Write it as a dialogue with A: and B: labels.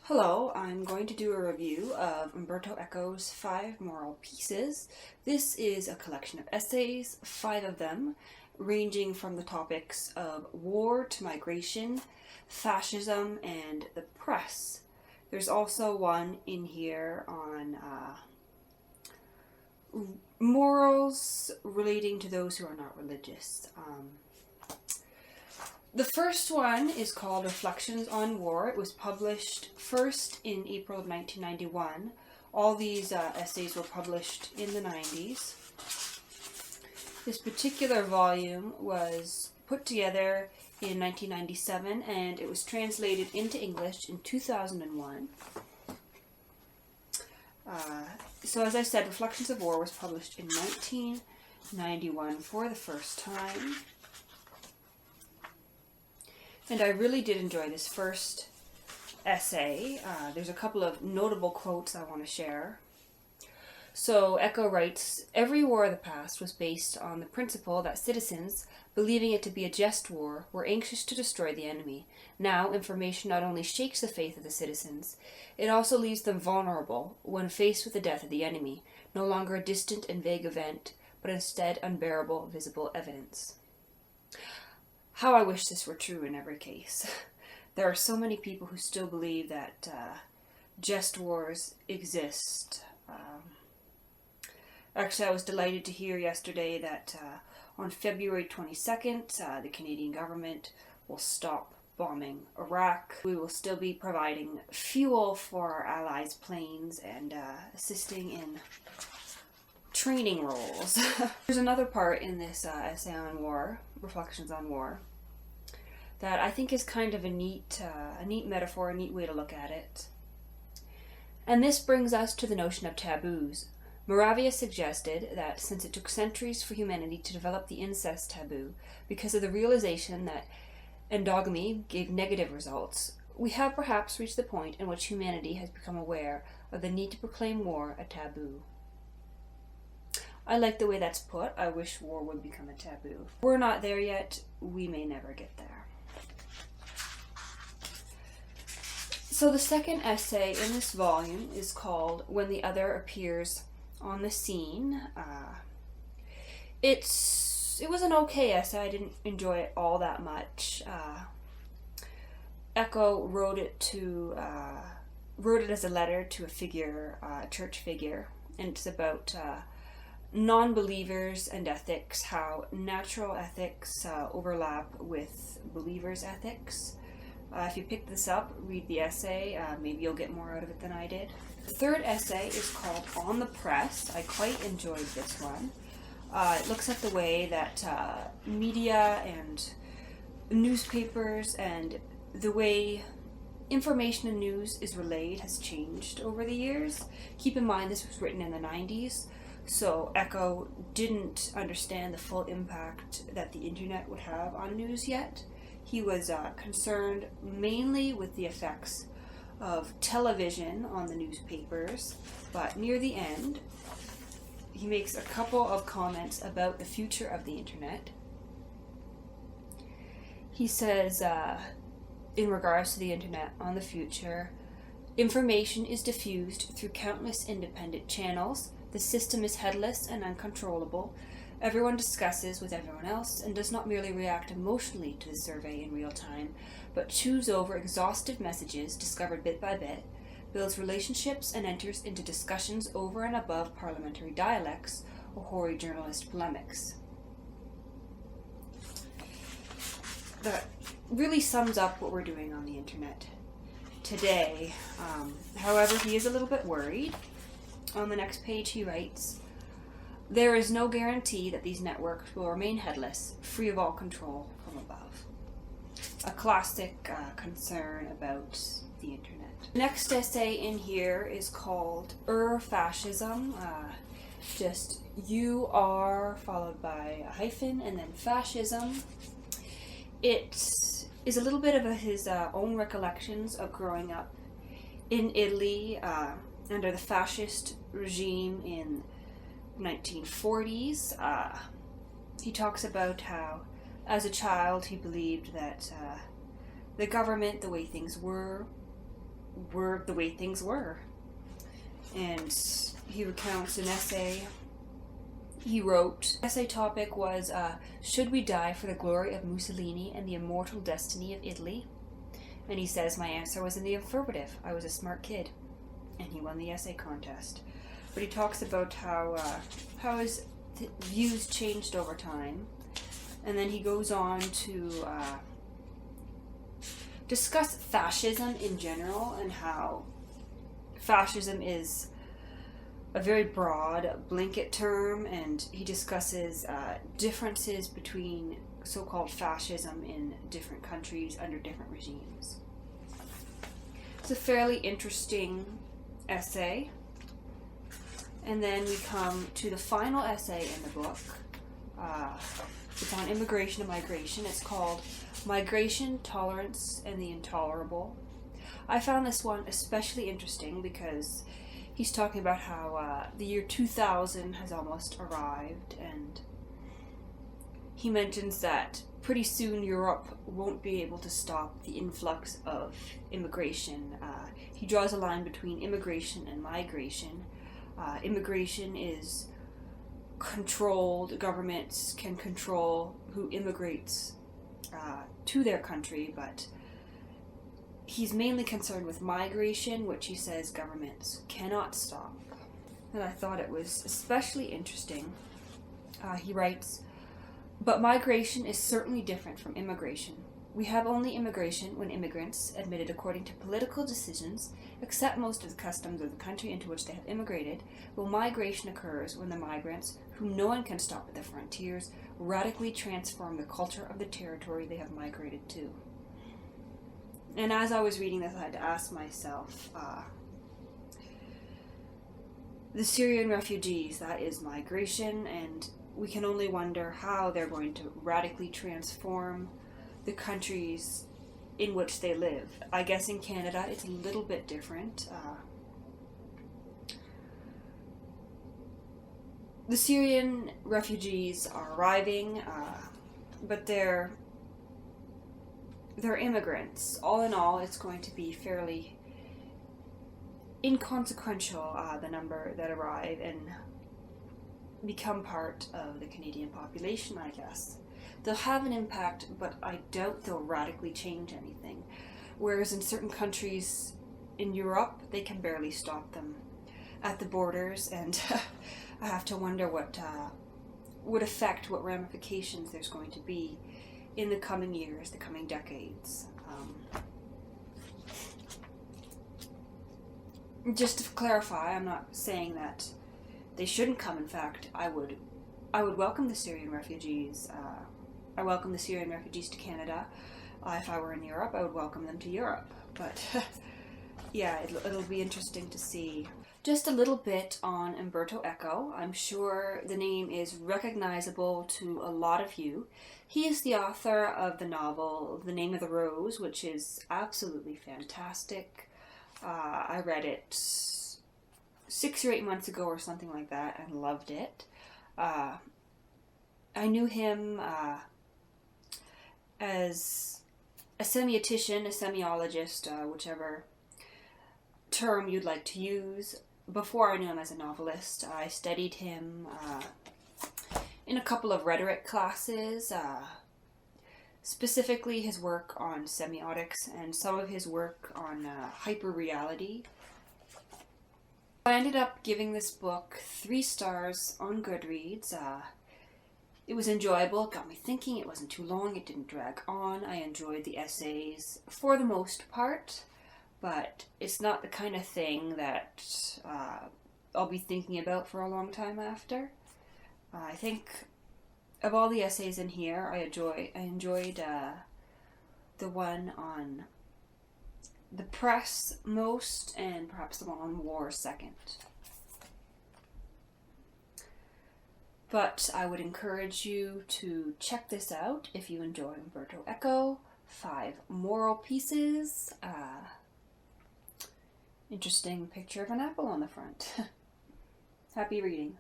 A: Hello, I'm going to do a review of Umberto Eco's 5 Moral Pieces. This is a collection of essays, 5 of them, ranging from the topics of war to migration, fascism, and the press. There's also one in here on morals relating to those who are not religious. The first one is called Reflections on War. It was published first in April of 1991. All these essays were published in the 90s. This particular volume was put together in 1997 and it was translated into English in 2001. So as I said, Reflections of War was published in 1991 for the first time. And I really did enjoy this first essay. There's a couple of notable quotes I want to share. So Eco writes, "Every war of the past was based on the principle that citizens, believing it to be a just war, were anxious to destroy the enemy. Now, information not only shakes the faith of the citizens, it also leaves them vulnerable when faced with the death of the enemy, no longer a distant and vague event, but instead unbearable visible evidence." How I wish this were true in every case. There are so many people who still believe that just wars exist. Actually, I was delighted to hear yesterday that on February 22nd, the Canadian government will stop bombing Iraq. We will still be providing fuel for our allies' planes and assisting in training roles. There's another part in this essay on war, Reflections on War, that I think is kind of a neat metaphor, a neat way to look at it. And this brings us to the notion of taboos. Moravia suggested that since it took centuries for humanity to develop the incest taboo because of the realization that endogamy gave negative results, we have perhaps reached the point in which humanity has become aware of the need to proclaim war a taboo. I like the way that's put. I wish war would become a taboo. We're not there yet. We may never get there. So the second essay in this volume is called When the Other Appears on the Scene. It was an okay essay. I didn't enjoy it all that much. Eco wrote it as a letter to a figure, a church figure, and it's about non-believers and ethics, how natural ethics overlap with believers' ethics. If you pick this up, read the essay, maybe you'll get more out of it than I did. The third essay is called On the Press. I quite enjoyed this one. It looks at the way that media and newspapers and the way information and news is relayed has changed over the years. Keep in mind this was written in the 90s. So Eco didn't understand the full impact that the internet would have on news yet. He was concerned mainly with the effects of television on the newspapers, but near the end, he makes a couple of comments about the future of the internet. He says, in regards to the internet on the future, information is diffused through countless independent channels. The system is headless and uncontrollable. Everyone discusses with everyone else and does not merely react emotionally to the survey in real time, but chews over exhaustive messages discovered bit by bit, builds relationships and enters into discussions over and above parliamentary dialects or hoary journalist polemics. That really sums up what we're doing on the internet today. However, he is a little bit worried. On the next page he writes, "There is no guarantee that these networks will remain headless, free of all control from above." A classic concern about the internet. The next essay in here is called Fascism. Just UR followed by a hyphen and then fascism. It is a little bit of his own recollections of growing up in Italy under the fascist regime in 1940s. He talks about how, as a child, he believed that the government, the way things were, were the way things were. And he recounts an essay he wrote. Essay topic was, should we die for the glory of Mussolini and the immortal destiny of Italy? And he says, my answer was in the affirmative. I was a smart kid. And he won the essay contest. But he talks about how his views changed over time. And then he goes on to discuss fascism in general, and how fascism is a very broad blanket term, and he discusses differences between so-called fascism in different countries under different regimes. It's a fairly interesting essay. And then we come to the final essay in the book. It's on immigration and migration. It's called Migration, Tolerance, and the Intolerable. I found this one especially interesting because he's talking about how the year 2000 has almost arrived, and he mentions that pretty soon Europe won't be able to stop the influx of immigration. He draws a line between immigration and migration. Immigration is controlled. Governments can control who immigrates to their country, but he's mainly concerned with migration, which he says governments cannot stop. And I thought it was especially interesting. He writes, but migration is certainly different from immigration. We have only immigration when immigrants, admitted according to political decisions, accept most of the customs of the country into which they have immigrated, while migration occurs when the migrants, whom no one can stop at the frontiers, radically transform the culture of the territory they have migrated to. And as I was reading this, I had to ask myself, the Syrian refugees, that is migration, and we can only wonder how they're going to radically transform the countries in which they live. I guess in Canada it's a little bit different. The Syrian refugees are arriving, but they're immigrants. All in all, it's going to be fairly inconsequential, the number that arrive and become part of the Canadian population, I guess. They'll have an impact, but I doubt they'll radically change anything. Whereas in certain countries in Europe, they can barely stop them at the borders, and I have to wonder what ramifications there's going to be in the coming years, the coming decades. Just to clarify, I'm not saying that they shouldn't come. In fact, I would welcome the Syrian refugees. I welcome the Syrian refugees to Canada. If I were in Europe, I would welcome them to Europe. But yeah, it'll be interesting to see. Just a little bit on Umberto Eco. I'm sure the name is recognizable to a lot of you. He is the author of the novel The Name of the Rose, which is absolutely fantastic. I read it 6 or 8 months ago or something like that and loved it. I knew him as a semiotician, a semiologist, whichever term you'd like to use. Before I knew him as a novelist, I studied him in a couple of rhetoric classes, specifically his work on semiotics and some of his work on hyperreality. I ended up giving this book 3 stars on Goodreads. It was enjoyable, it got me thinking, it wasn't too long, it didn't drag on. I enjoyed the essays for the most part, but it's not the kind of thing that I'll be thinking about for a long time after. I think of all the essays in here, I enjoyed the one on the press most, and perhaps the one on war second. But I would encourage you to check this out if you enjoy Umberto Eco. 5 moral pieces. Interesting picture of an apple on the front. Happy reading.